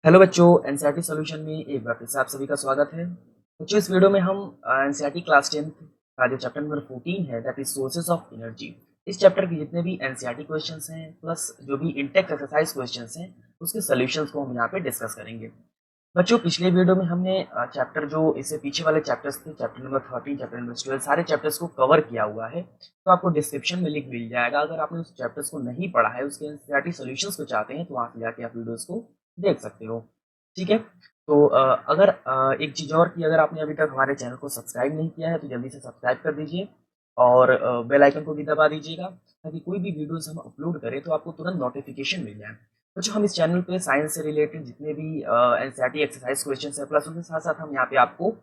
Hello बच्चों, NCERT solution में एक बार फिर से आप सभी का स्वागत है। बच्चों, इस वीडियो में हम एनसीईआरटी क्लास 10 का जो चैप्टर नंबर 14 है that is sources of energy, इस चैप्टर के जितने भी एनसीईआरटी क्वेश्चंस हैं प्लस जो भी इंटेक्स एक्सरसाइज क्वेश्चंस हैं उसके सॉल्यूशंस को हम यहाँ पे डिस्कस करेंगे। बच्चों, पिछले वीडियो में हमने चैप्टर जो इससे पीछे वाले चैप्टर्स थे, चैप्टर नंबर 13, चैप्टर नंबर 12, सारे चैप्टर्स को कवर किया हुआ है। तो आपको डिस्क्रिप्शन में लिंक मिल जाएगा। अगर आपने उस चैप्टर्स को नहीं पढ़ा है, उसके एनसीईआरटी सॉल्यूशंस को चाहते हैं तो वहाँ से जाके आप वीडियोस को देख सकते हो। ठीक है। तो अगर एक चीज़ और कि अगर आपने अभी तक हमारे चैनल को सब्सक्राइब नहीं किया है तो जल्दी से सब्सक्राइब कर दीजिए और बेल आइकन को भी दबा दीजिएगा ताकि कोई भी वीडियोस हम अपलोड करें तो आपको तुरंत नोटिफिकेशन मिल जाए। बच्चों, हम इस चैनल पे साइंस से रिलेटेड जितने भी एनसीईआरटी एक्सरसाइज क्वेश्चंस हैं प्लस उनके साथ साथ हम यहाँ पे आपको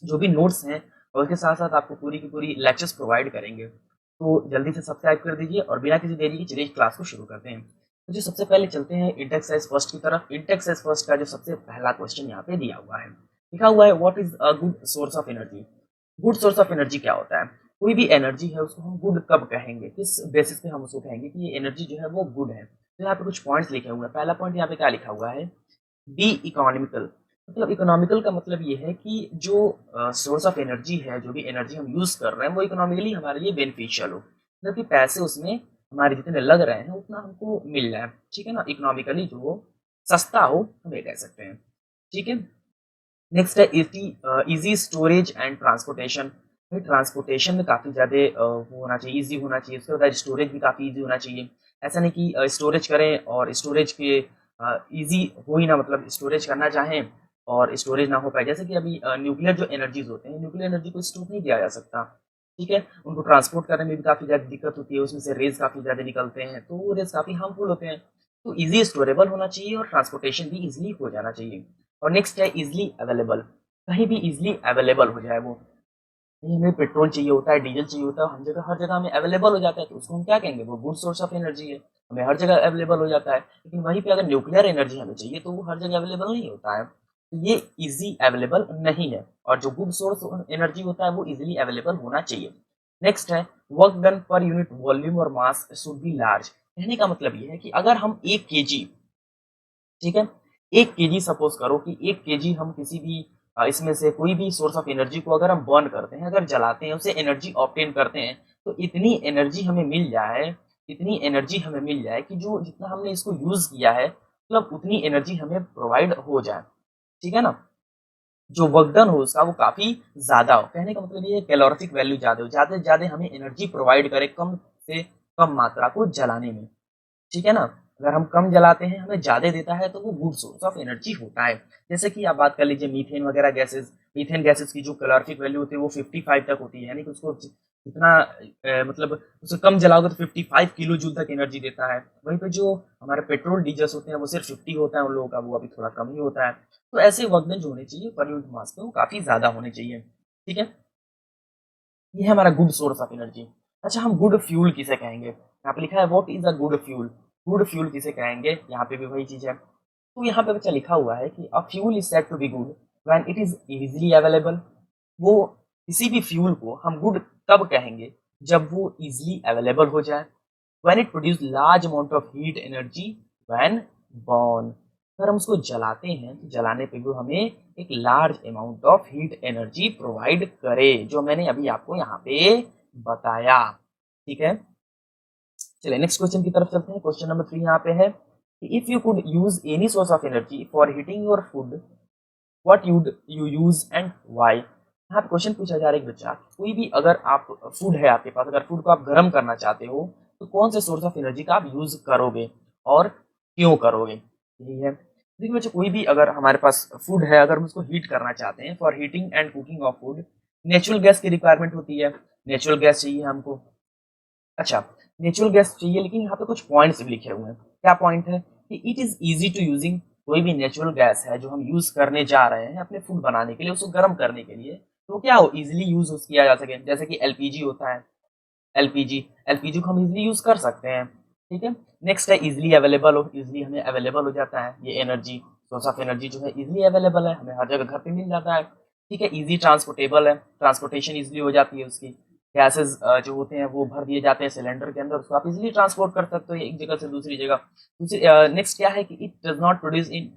जो भी नोट्स हैं और उसके साथ साथ आपको पूरी की पूरी लेक्चर्स प्रोवाइड करेंगे। तो जल्दी से सब्सक्राइब कर दीजिए और बिना किसी देरी के चलिए क्लास को शुरू करते हैं। तो जो सबसे पहले चलते हैं इंडेक्स एक्स फर्स्ट की तरफ। इंडेक्स एक्स फर्स्ट का जो सबसे पहला क्वेश्चन यहाँ पे दिया हुआ है, लिखा हुआ है what is a good source of energy. Good source of energy क्या होता है? कोई भी एनर्जी है उसको हम गुड कब कहेंगे, किस बेसिस पे हम उसको कहेंगे कि ये एनर्जी जो है वो गुड है। तो यहाँ पे कुछ पॉइंट्स लिखे हुए हैं। पहला पॉइंट यहाँ पे क्या लिखा हुआ है? B economical. मतलब इकोनॉमिकल का मतलब ये है कि जो सोर्स ऑफ एनर्जी है, जो भी एनर्जी हम यूज कर रहे हैं वो इकोनॉमिकली हमारे लिए बेनिफिशियल हो, मतलब कि पैसे उसमें हमारे जितने लग रहे हैं उतना हमको मिल जाए। ठीक है ना, इकोनॉमिकली जो सस्ता हो हम ये कह सकते हैं। ठीक है। नेक्स्ट है इजी स्टोरेज एंड ट्रांसपोर्टेशन। भाई ट्रांसपोर्टेशन में काफ़ी ज़्यादा वो होना चाहिए, इजी होना चाहिए। उसके बाद स्टोरेज भी काफ़ी इजी होना चाहिए। ऐसा नहीं कि स्टोरेज करें और स्टोरेज के इजी हो ही ना, मतलब स्टोरेज करना चाहें और स्टोरेज ना हो पाए। जैसे कि अभी न्यूक्लियर जो एनर्जीज होते हैं, न्यूक्लियर एनर्जी को स्टोर नहीं किया जा सकता। ठीक है, उनको ट्रांसपोर्ट करने में भी काफ़ी ज़्यादा दिक्कत होती है, उसमें से रेज काफ़ी ज़्यादा निकलते हैं तो वो रेज काफ़ी हार्मफुल होते हैं। तो इजी स्टोरेबल होना चाहिए और ट्रांसपोर्टेशन भी इजीली हो जाना चाहिए। और नेक्स्ट है इजीली अवेलेबल। कहीं भी इजीली अवेलेबल हो जाए वो। कहीं हमें पेट्रोल चाहिए होता है, डीजल चाहिए होता है, हर जगह हमें अवेलेबल हो जाता है तो उसको हम क्या कहेंगे? वो गुड सोर्स ऑफ एनर्जी है। हमें हर जगह अवेलेबल हो जाता है। लेकिन वहीं पे अगर न्यूक्लियर एनर्जी हमें चाहिए तो वो हर जगह अवेलेबल नहीं होता है, तो ये इजी अवेलेबल नहीं है। और जो गुड सोर्स एनर्जी होता है वो इजीली अवेलेबल होना चाहिए। नेक्स्ट है work done per unit volume और मास शुड बी लार्ज। कहने का मतलब ये है कि अगर हम 1 kg, ठीक है, 1 kg सपोज करो कि 1 kg हम किसी भी इसमें से कोई भी सोर्स ऑफ एनर्जी को अगर हम बर्न करते हैं, अगर जलाते हैं, उससे एनर्जी ऑब्टेन करते हैं तो इतनी एनर्जी हमें मिल जाए, इतनी एनर्जी हमें मिल जाए कि जो जितना हमने इसको यूज किया है मतलब उतनी एनर्जी हमें प्रोवाइड हो जाए। ठीक है ना, जो वर्क डन हो उसका वो काफी ज्यादा हो। कहने का मतलब ये है कैलोरीफिक वैल्यू ज्यादा हो, ज्यादा से ज्यादा हमें एनर्जी प्रोवाइड करे कम से कम मात्रा को जलाने में। ठीक है ना, अगर हम कम जलाते हैं हमें ज़्यादा देता है तो वो गुड सोर्स ऑफ एनर्जी होता है। जैसे कि आप बात कर लीजिए मीथेन वगैरह गैसेस। मीथेन गैसेस की जो कैलोरीफिक वैल्यू होती है वो 55 तक होती है, यानी कि उसको जितना मतलब उसे कम जलाओगे तो 55 किलो जूल तक एनर्जी देता है। वहीं पे जो हमारे पेट्रोल डीजल्स होते हैं वो सिर्फ 50 होता है उन लोगों का, वो अभी थोड़ा कम ही होता है। तो ऐसे वर्कडन जो होने चाहिए पर यूनिट मास पे वो काफ़ी ज़्यादा होने चाहिए। ठीक है, ये है हमारा गुड सोर्स ऑफ एनर्जी। अच्छा, हम गुड फ्यूल किसे कहेंगे? यहाँ पे लिखा है what is a good fuel. Good fuel किसे कहेंगे? यहाँ पे भी वही चीज है। तो यहाँ पे बच्चा लिखा हुआ है कि a fuel is said to be good when it is easily available. वो किसी भी फ्यूल को हम गुड कब कहेंगे? जब वो इजीली अवेलेबल हो जाए। When it produce large amount of heat energy when burn. अगर हम उसको जलाते हैं तो जलाने पे वो हमें एक large amount of heat energy provide करे, जो मैंने अभी आपको यहाँ पे बताया। ठीक है, चलिए नेक्स्ट क्वेश्चन की तरफ चलते हैं। क्वेश्चन नंबर 3 यहाँ पे है कि if you could use any source of energy for heating your food what you'd you use and why. यहाँ पे क्वेश्चन पूछा जा रहा है कि बच्चा, कोई भी अगर आप फूड है आपके पास, अगर फूड को आप गर्म करना चाहते हो तो कौन से सोर्स ऑफ एनर्जी का आप यूज करोगे और क्यों करोगे? यही है। देखिए बच्चे, कोई भी अगर हमारे पास फूड है, अगर हम उसको हीट करना चाहते हैं for heating and cooking of food, natural gas की रिक्वायरमेंट होती है। नेचुरल गैस चाहिए हमको। अच्छा, नेचुरल गैस चाहिए लेकिन यहाँ पे कुछ पॉइंट्स लिखे हुए हैं। क्या पॉइंट है? कि it is easy to using. कोई भी नेचुरल गैस है जो हम यूज करने जा रहे हैं अपने फूड बनाने के लिए, उसको गर्म करने के लिए, तो क्या हो इजिली यूज किया जा सके। जैसे कि एलपीजी होता है, एलपीजी, एलपीजी को हम इजिली यूज कर सकते हैं। ठीक है। नेक्स्ट है इजिली अवेलेबल हो। इजिली हमें अवेलेबल हो जाता है ये एनर्जी, सोर्स ऑफ एनर्जी जो है इजिली अवेलेबल है, हमें हर जगह घर पे मिल जाता है। ठीक है, इजी ट्रांसपोर्टेबल है, ट्रांसपोर्टेशन इजिली हो जाती है उसकी। गैसेज जो होते हैं वो भर दिए जाते हैं सिलेंडर के अंदर, उसको आप इजिली ट्रांसपोर्ट कर सकते हो एक जगह से दूसरी जगह। दूसरी नेक्स्ट क्या है कि it does not produce in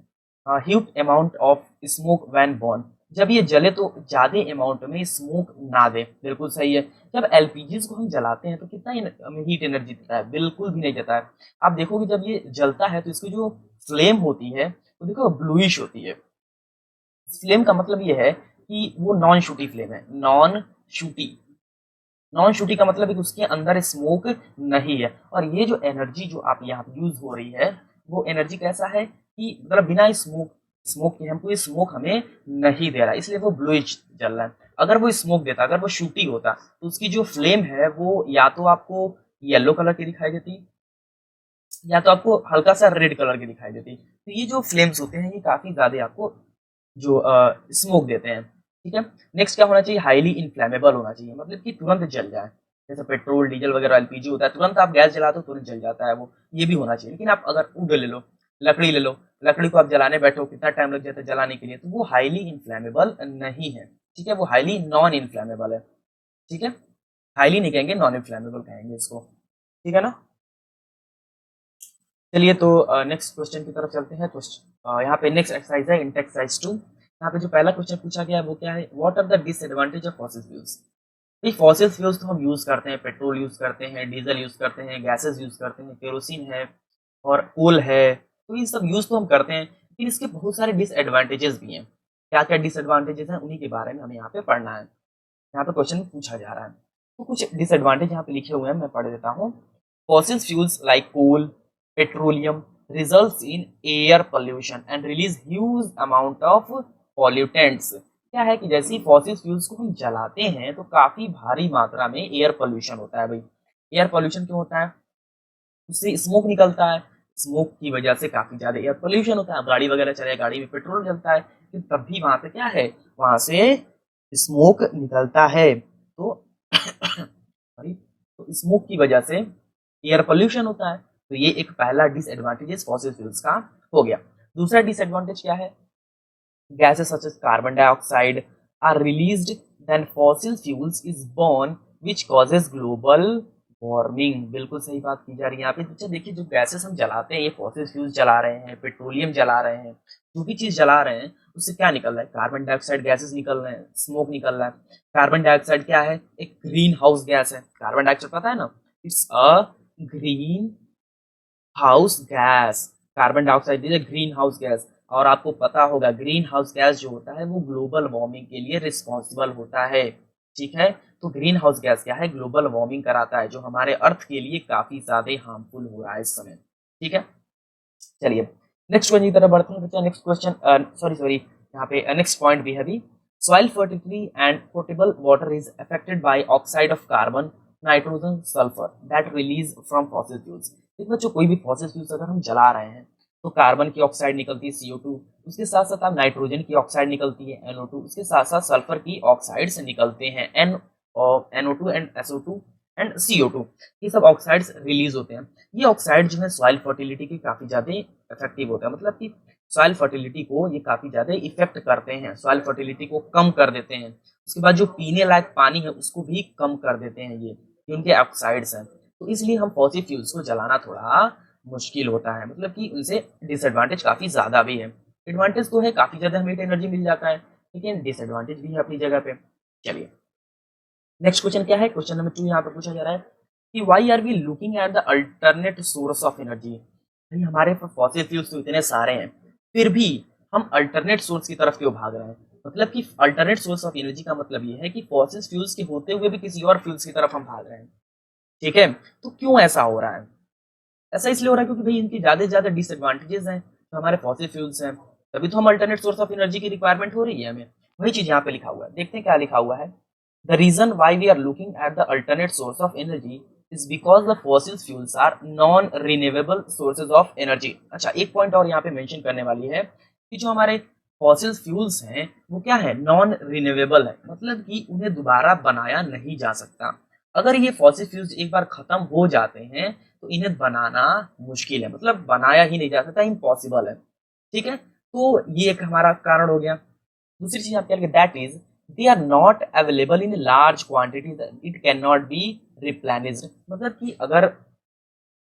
huge amount of smoke when burn, जब ये जले तो ज्यादा अमाउंट में स्मोक ना दे। बिल्कुल सही है। जब एलपीजी को हम जलाते हैं तो कितना हमें हीट एनर्जी देता है, बिल्कुल भी नहीं देता है। आप देखोगे जब ये जलता है तो इसकी जो फ्लेम होती है तो देखो ब्लूइश होती है। फ्लेम का मतलब ये है कि वो नॉन शूटी फ्लेम है। शूटी नॉन शूटी का मतलब है कि उसके अंदर स्मोक नहीं है। और ये जो एनर्जी जो आप यहाँ पे यूज हो रही है वो एनर्जी कैसा है कि मतलब बिना स्मोक स्मोक के हमको ये स्मोक हमें नहीं दे रहा, इसलिए वो ब्लूइश जल रहा है। अगर वो स्मोक देता, अगर वो शूटी होता तो उसकी जो फ्लेम है वो या तो आपको येलो कलर की दिखाई देती या तो आपको हल्का सा रेड कलर की दिखाई देती। तो ये जो फ्लेम्स होते हैं ये काफी ज्यादा आपको जो स्मोक देते हैं। ठीक है। नेक्स्ट क्या होना चाहिए, हाईली इन्फ्लेमेबल होना चाहिए, मतलब कि तुरंत जल जाए। जैसे पेट्रोल डीजल वगैरह एलपीजी होता है, तुरंत आप गैस जलाते हो तुरंत जल जाता है वो, ये भी होना चाहिए। लेकिन आप अगर वुड ले लो, लकड़ी ले लो, लकड़ी को आप जलाने बैठो कितना टाइम लग जाता है जलाने के लिए, तो वो हाईली इन्फ्लेमेबल नहीं है। ठीक है, वो हाईली नॉन इन्फ्लेमेबल है। ठीक है, हाईली नहीं कहेंगे, नॉन इन्फ्लेमेबल कहेंगे इसको। ठीक है ना। चलिए तो नेक्स्ट क्वेश्चन की तरफ चलते हैं। क्वेश्चन यहाँ पे नेक्स्ट एक्सरसाइज है इंटेक्स एक्सरसाइज 2। यहाँ पे जो पहला क्वेश्चन पूछा गया है वो क्या है, what are the disadvantage of fossil fuels. भाई फॉसिल फ्यूल्स तो हम यूज करते हैं, पेट्रोल यूज करते हैं, डीजल यूज करते हैं, गैसेस यूज करते हैं, केरोसिन है और कोल है, तो ये सब यूज तो हम करते हैं। लेकिन इसके बहुत सारे डिसएडवांटेजेस भी हैं। क्या क्या डिसएडवांटेजेस हैं उन्हीं के बारे में हमें यहाँ पे पढ़ना है। यहाँ पे क्वेश्चन पूछा जा रहा है तो कुछ डिसएडवांटेज यहाँ पे लिखे हुए हैं, मैं पढ़ देता हूँ। Fossil fuels like coal, petroleum results in air pollution and release huge amount of pollutants। क्या है कि जैसे ही फॉसिल फ्यूल्स को हम जलाते हैं तो काफी भारी मात्रा में एयर पोल्यूशन होता है। भाई एयर पोल्यूशन क्यों होता है, उससे स्मोक निकलता है, स्मोक की वजह से काफी ज्यादा एयर पोल्यूशन होता है। गाड़ी वगैरह चले, गाड़ी में पेट्रोल जलता है लेकिन तब भी वहां पे क्या है, वहां से स्मोक निकलता है। तो तो स्मोक की वजह से एयर पोल्यूशन होता है। तो ये एक पहला डिसएडवांटेज फॉसिल फ्यूल्स का हो गया। दूसरा डिसएडवांटेज क्या है, gases such as carbon dioxide are released when fossil fuels is born which causes global warming. बिल्कुल सही बात की जा रही है यहाँ पे। अच्छा देखिए जो गैसेस हम जलाते हैं, ये फॉसिल फ्यूल्स जला रहे हैं, पेट्रोलियम जला रहे हैं, जो भी चीज जला रहे हैं उससे क्या निकल रहा है, कार्बन डाइऑक्साइड गैसेस निकल रहे हैं, स्मोक निकल रहा है। कार्बन डाइऑक्साइड क्या है, एक ग्रीन हाउस गैस है। कार्बन डाइऑक्साइड पता है ना, it's a green house gas. Carbon dioxide is green house gas. और आपको पता होगा ग्रीन हाउस गैस जो होता है वो ग्लोबल वार्मिंग के लिए रिस्पॉन्सिबल होता है। ठीक है, तो ग्रीन हाउस गैस क्या है, ग्लोबल वार्मिंग कराता है, जो हमारे अर्थ के लिए काफी ज्यादा हार्मफुल हो रहा है इस समय। ठीक है, चलिए नेक्स्ट क्वेश्चन की तरफ बढ़ते हैं बच्चा। नेक्स्ट क्वेश्चन सॉरी यहाँ पे नेक्स्ट पॉइंट भी है अभी। Soil fertility and portable water is affected by oxide of carbon, nitrogen, sulphur that release from fossil fuels. देखो बच्चों कोई भी फॉसिल फ्यूल्स अगर हम जला रहे हैं तो कार्बन की ऑक्साइड निकलती है CO2, उसके साथ साथ आप नाइट्रोजन की ऑक्साइड निकलती है NO2, उसके साथ साथ सल्फर की ऑक्साइड से निकलते हैं NO2 and SO2 and CO2। ये सब ऑक्साइड्स रिलीज होते हैं। ये ऑक्साइड जो है सॉइल फर्टिलिटी के काफी ज्यादा इफेक्टिव होता है, मतलब कि सॉइल फर्टिलिटी को ये काफी ज्यादा इफेक्ट करते हैं, सॉइल फर्टिलिटी को कम कर देते हैं। उसके बाद जो पीने लायक पानी है उसको भी कम कर देते हैं ये उनके ऑक्साइड्स हैं। तो इसलिए हम फॉसिल फ्यूल्स को जलाना थोड़ा मुश्किल होता है, मतलब कि उनसे डिसएडवांटेज काफी ज्यादा भी है। एडवांटेज तो है काफी ज्यादा हमें एनर्जी मिल जाता है, लेकिन डिसएडवांटेज भी है अपनी जगह पे। चलिए नेक्स्ट क्वेश्चन क्या है, क्वेश्चन नंबर 2 यहाँ पे पूछा जा रहा है कि why are we looking at the alternate source of energy. भाई हमारे पास फॉसिल फ्यूल्स तो इतने सारे हैं, फिर भी हम अल्टरनेट सोर्स की तरफ क्यों भाग रहे हैं। मतलब कि अल्टरनेट सोर्स ऑफ एनर्जी का मतलब ये है कि फॉसिल फ्यूल्स के होते हुए भी किसी और फ्यूल्स की तरफ हम भाग रहे हैं। ठीक है, तो क्यों ऐसा हो रहा है, ऐसा इसलिए हो रहा है क्योंकि भाई इनकी ज्यादा से ज्यादा डिसएडवांटेजेस हैं जो हमारे फॉसिल फ्यूल्स हैं, तभी तो हम अल्टरनेट सोर्स ऑफ एनर्जी की रिक्वायरमेंट हो रही है हमें। वही चीज यहाँ पे लिखा हुआ है, देखते हैं क्या लिखा हुआ है। The reason why we are looking at the alternate source of energy is because the fossil fuels are non renewable sources of energy. अच्छा एक पॉइंट और यहाँ पे मेंशन करने वाली है कि जो हमारे फॉसिल फ्यूल्स हैं वो क्या है, नॉन रिन्यूएबल है, मतलब कि उन्हें दोबारा बनाया नहीं जा सकता। अगर ये फॉसिल फ्यूल्स एक बार खत्म हो जाते हैं तो इन्हें बनाना मुश्किल है, मतलब बनाया ही नहीं जा सकता, इम्पॉसिबल है। ठीक है, तो ये एक हमारा कारण हो गया। दूसरी चीज आप क्या लिखे, that is they are not available in large quantity, it can not be replenished. मतलब कि अगर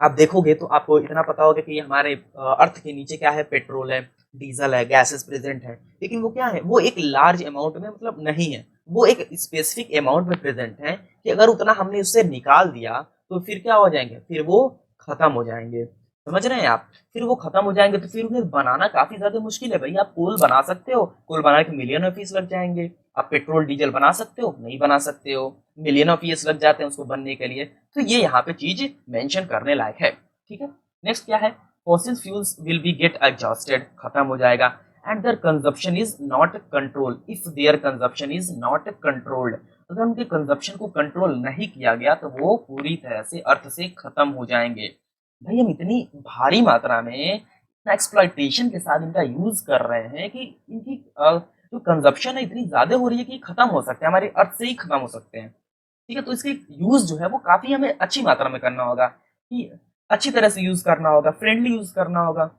आप देखोगे तो आपको इतना पता होगा कि हमारे अर्थ के नीचे क्या है, पेट्रोल है, डीजल है, गैसेस प्रेजेंट है, लेकिन वो क्या है, वो एक लार्ज अमाउंट में मतलब नहीं है, वो एक स्पेसिफिक अमाउंट में प्रेजेंट है कि अगर उतना हमने उससे निकाल दिया तो फिर क्या हो जाएंगे, फिर वो खत्म हो जाएंगे। समझ रहे हैं आप? फिर वो खत्म हो जाएंगे तो फिर उन्हें बनाना काफी ज्यादा मुश्किल है भाई। आप कोल बना सकते हो, कोल बनाने के मिलियन ऑफ ईयर्स लग जाएंगे। आप पेट्रोल डीजल बना सकते हो, नहीं बना सकते हो, मिलियन ऑफ ईयर्स लग जाते हैं उसको बनने के लिए। तो ये यहाँ पे चीज मेंशन करने लायक है। ठीक है, नेक्स्ट क्या है, fossil fuels will be get exhausted, खत्म हो जाएगा, and their consumption is not control if their consumption is not controlled. अगर उनके कंजप्शन को कंट्रोल नहीं किया गया तो वो पूरी तरह से अर्थ से खत्म हो जाएंगे। भाई हम इतनी भारी मात्रा में एक्सप्लॉइटेशन के साथ इनका यूज कर रहे हैं कि इनकी जो कंजप्शन है इतनी ज्यादा हो रही है कि खत्म हो सकते हैं, हमारे अर्थ से ही खत्म हो सकते हैं। ठीक है, तो इसके यूज जो है वो काफी हमें अच्छी मात्रा में करना होगा, कि अच्छी तरह से यूज करना होगा, फ्रेंडली यूज करना होगा,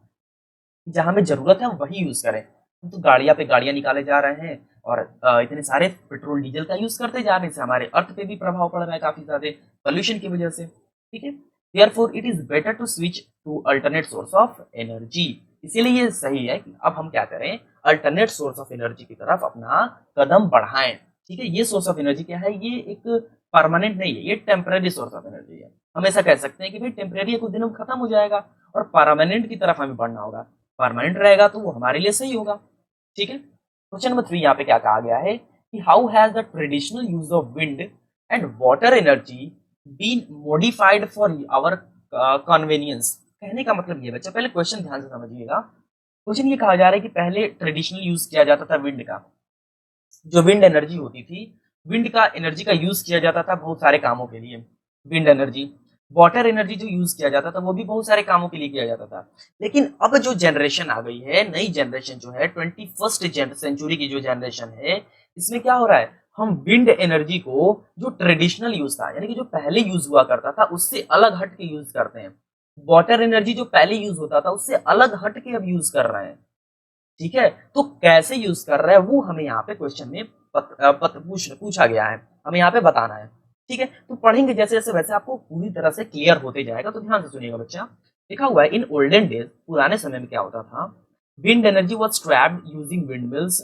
जहां हमें जरूरत है वही यूज करें। हम तो गाड़ियां पे गाड़ियां निकाले जा रहे हैं और इतने सारे पेट्रोल डीजल का यूज करते जा रहे हैं, इससे हमारे अर्थ पे भी प्रभाव पड़ रहा है काफी ज्यादा पोल्यूशन की वजह से। ठीक है, therefore it is better to switch to alternate source of energy। इसीलिए ये सही है कि अब हम क्या करें, अल्टरनेट सोर्स ऑफ एनर्जी की तरफ अपना कदम बढ़ाएं। ठीक है, ये सोर्स ऑफ एनर्जी क्या है, ये एक परमानेंट नहीं है, ये टेम्परेरी सोर्स ऑफ एनर्जी है। हम ऐसा कह सकते हैं कि भाई टेम्परेरी कुछ दिनों में खत्म हो जाएगा और परमानेंट की तरफ हमें बढ़ना होगा। परमानेंट रहेगा तो वो हमारे लिए सही होगा। ठीक है, क्वेश्चन नंबर 3 यहाँ पे क्या कहा गया है कि how has the traditional use of wind and water energy been modified for our convenience. कहने का मतलब ये बच्चा, पहले क्वेश्चन ध्यान से समझिएगा। क्वेश्चन ये कहा जा रहा है कि पहले ट्रेडिशनल यूज किया जाता था विंड का, जो विंड एनर्जी होती थी, विंड का एनर्जी का यूज किया जाता था बहुत सारे कामों के लिए, विंड एनर्जी। वाटर एनर्जी जो यूज किया जाता था वो भी बहुत सारे कामों के लिए किया जाता था। लेकिन अब जो जनरेशन आ गई है, नई जनरेशन जो है 21st सेंचुरी की जो जनरेशन है, इसमें क्या हो रहा है, हम विंड एनर्जी को जो ट्रेडिशनल यूज था, यानी कि जो पहले यूज हुआ करता था उससे अलग हट के यूज करते हैं। वाटर एनर्जी जो पहले यूज होता था उससे अलग हट के अब यूज कर रहे हैं। ठीक है, तो कैसे यूज कर रहा है वो हमें यहाँ पे क्वेश्चन में पूछा गया है, हमें यहाँ पे बताना है। ठीक है, तो पढ़ेंगे जैसे जैसे वैसे आपको पूरी तरह से क्लियर होते जाएगा, तो ध्यान से सुनिएगा बच्चा। लिखा हुआ है इन ओल्डन डेज, पुराने समय में क्या होता था, wind energy was trapped using windmills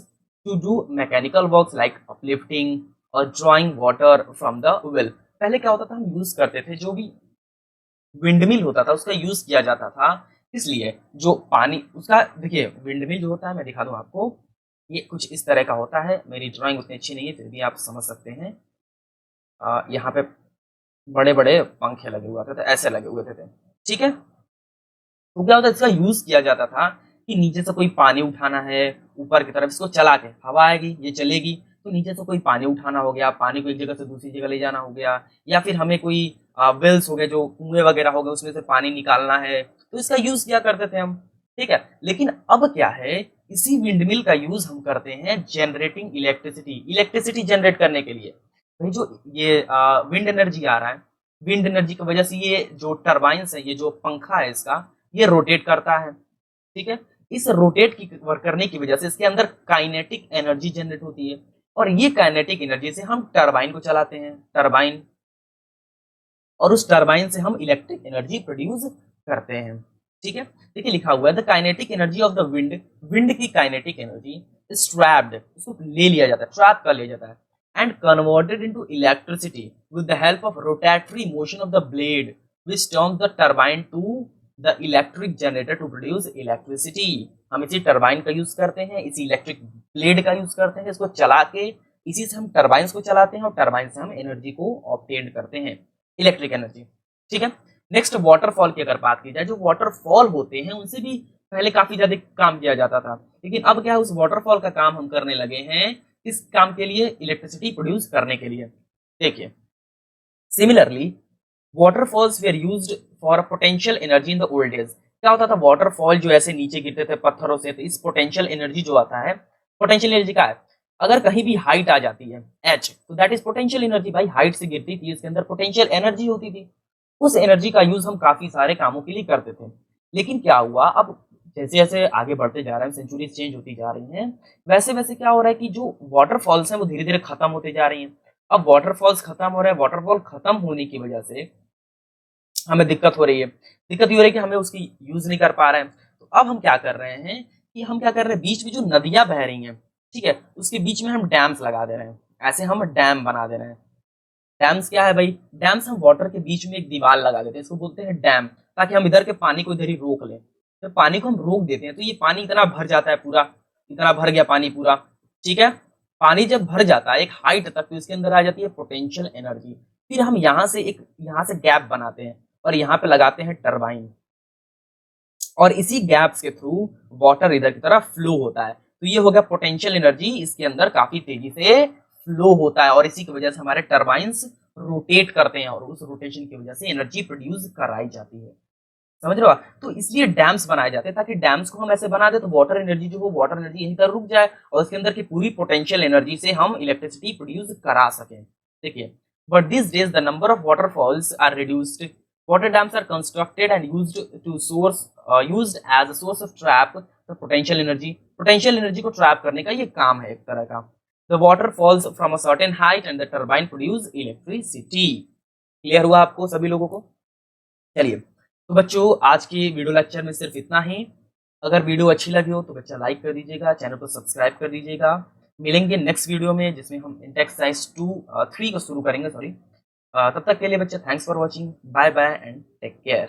to do mechanical works like uplifting और drawing water from the well. पहले क्या होता था, हम यूज करते थे जो भी विंडमिल होता था उसका यूज किया जाता था, इसलिए जो पानी उसका, देखिए विंडमिल जो होता है मैं दिखा दूं आपको, ये कुछ इस तरह का होता है। मेरी ड्राइंग उतनी अच्छी नहीं है फिर भी आप समझ सकते हैं। यहाँ पे बड़े बड़े पंखे लगे हुए थे, ऐसे लगे हुए थे। ठीक है, तो क्या होता है, इसका यूज किया जाता था कि नीचे से कोई पानी उठाना है, ऊपर की तरफ इसको चला के हवा आएगी ये चलेगी, तो नीचे से कोई पानी उठाना हो गया, पानी को एक जगह से दूसरी जगह ले जाना हो गया, या फिर हमें कोई वेल्स हो गए जो कुएं वगैरह हो गए उसमें से पानी निकालना है, तो इसका यूज किया करते थे हम। ठीक है, लेकिन अब क्या है, इसी विंडमिल का यूज हम करते हैं जनरेटिंग इलेक्ट्रिसिटी, इलेक्ट्रिसिटी जनरेट करने के लिए। भाई जो ये विंड एनर्जी आ रहा है, विंड एनर्जी की वजह से ये जो टर्बाइंस है, ये जो पंखा है इसका, ये रोटेट करता है। ठीक है, इस रोटेट की करने की वजह से इसके अंदर काइनेटिक एनर्जी जनरेट होती है, और ये काइनेटिक एनर्जी से हम टरबाइन को चलाते हैं, टरबाइन, और उस टरबाइन से हम इलेक्ट्रिक एनर्जी प्रोड्यूस करते हैं। ठीक है, देखिए लिखा हुआ है the kinetic energy of the wind, wind की काइनेटिक एनर्जी इज ट्रैप्ड, उसको ले लिया जाता है, ट्रैप कर लिया जाता है, and converted into electricity with the help of rotatory motion of the blade which turns the turbine to the electric generator to produce electricity. हम इसी टरबाइन का यूज करते हैं, इसी इलेक्ट्रिक ब्लेड का यूज करते हैं, इसको चला के इसी से हम टरबाइंस को चलाते हैं और टरबाइन से हम एनर्जी को ऑब्टेन करते हैं, इलेक्ट्रिक एनर्जी। ठीक है, नेक्स्ट वाटरफॉल की अगर बात की जाए, जो वाटरफॉल होते हैं उनसे भी पहले काफी ज्यादा काम किया जाता था, लेकिन अब क्या है, उस वाटरफॉल का काम हम करने लगे हैं इस काम के लिए, इलेक्ट्रिसिटी प्रोड्यूस करने के लिए। देखिए similarly waterfalls where used for potential energy in the old days. क्या होता था, वाटरफॉल जो ऐसे नीचे गिरते थे पत्थरों से, तो इस पोटेंशियल एनर्जी जो आता है, पोटेंशियल एनर्जी का है, अगर कहीं भी हाइट आ जाती है एच, तो दैट इज पोटेंशियल एनर्जी। भाई हाइट से गिरती थी, इसके अंदर पोटेंशियल एनर्जी होती थी, उस एनर्जी का यूज हम काफी सारे कामों के लिए करते थे। लेकिन क्या हुआ, अब जैसे जैसे आगे बढ़ते जा रहे हैं, सेंचुरीज चेंज होती जा रही हैं, वैसे वैसे क्या हो रहा है कि जो वाटरफॉल्स हैं वो धीरे धीरे खत्म होते जा रही हैं। अब वाटरफॉल्स खत्म हो रहे हैं, वाटरफॉल खत्म होने की वजह से हमें दिक्कत हो रही है, दिक्कत ये हो रही है कि हमें उसकी यूज नहीं कर पा रहे हैं। तो अब हम क्या कर रहे हैं कि हम क्या कर रहे हैं, बीच में जो नदियां बह रही हैं, ठीक है, उसके बीच में हम डैम्स लगा दे रहे हैं, ऐसे हम डैम बना दे रहे हैं। डैम्स क्या है भाई, डैम्स हम वाटर के बीच में एक दीवार लगा देते हैं, इसको बोलते हैं डैम, ताकि हम इधर के पानी को इधर ही रोक लें। तो पानी को हम रोक देते हैं तो ये पानी इतना भर जाता है, पूरा इतना भर गया पानी पूरा, ठीक है। पानी जब भर जाता है एक हाइट तक, तो इसके अंदर आ जाती है पोटेंशियल एनर्जी। फिर हम यहाँ से गैप बनाते हैं और यहाँ पे लगाते हैं टरबाइन, और इसी गैप्स के थ्रू वाटर इधर की तरफ फ्लो होता है। तो ये हो गया पोटेंशियल एनर्जी, इसके अंदर काफी तेजी से फ्लो होता है, और इसी की वजह से हमारे टरबाइंस रोटेट करते हैं, और उस रोटेशन की वजह से एनर्जी प्रोड्यूस कराई जाती है। समझ रहे हो आप? तो इसलिए डैम्स बनाए जाते हैं, ताकि डैम्स को हम ऐसे बना दे तो वाटर एनर्जी जो हो, वाटर एनर्जी यहीं पर रुक जाए, और उसके अंदर की पूरी पोटेंशियल एनर्जी से हम इलेक्ट्रिसिटी प्रोड्यूस करा सकें। देखिए, but this days the number of waterfalls are reduced, water dams are constructed and used as a source of trap the potential energy। potential energy को ट्रैप करने का ये काम है एक तरह का। the water falls from a certain height and the turbine produce electricity। Clear हुआ आपको सभी लोगों को? चलिए, तो बच्चों आज की वीडियो लेक्चर में सिर्फ इतना ही। अगर वीडियो अच्छी लगी हो तो बच्चा लाइक कर दीजिएगा, चैनल को सब्सक्राइब कर दीजिएगा। मिलेंगे नेक्स्ट वीडियो में, जिसमें हम एक्सरसाइज 3 को शुरू करेंगे, सॉरी। तब तक के लिए बच्चे, thanks for watching, bye bye and take care.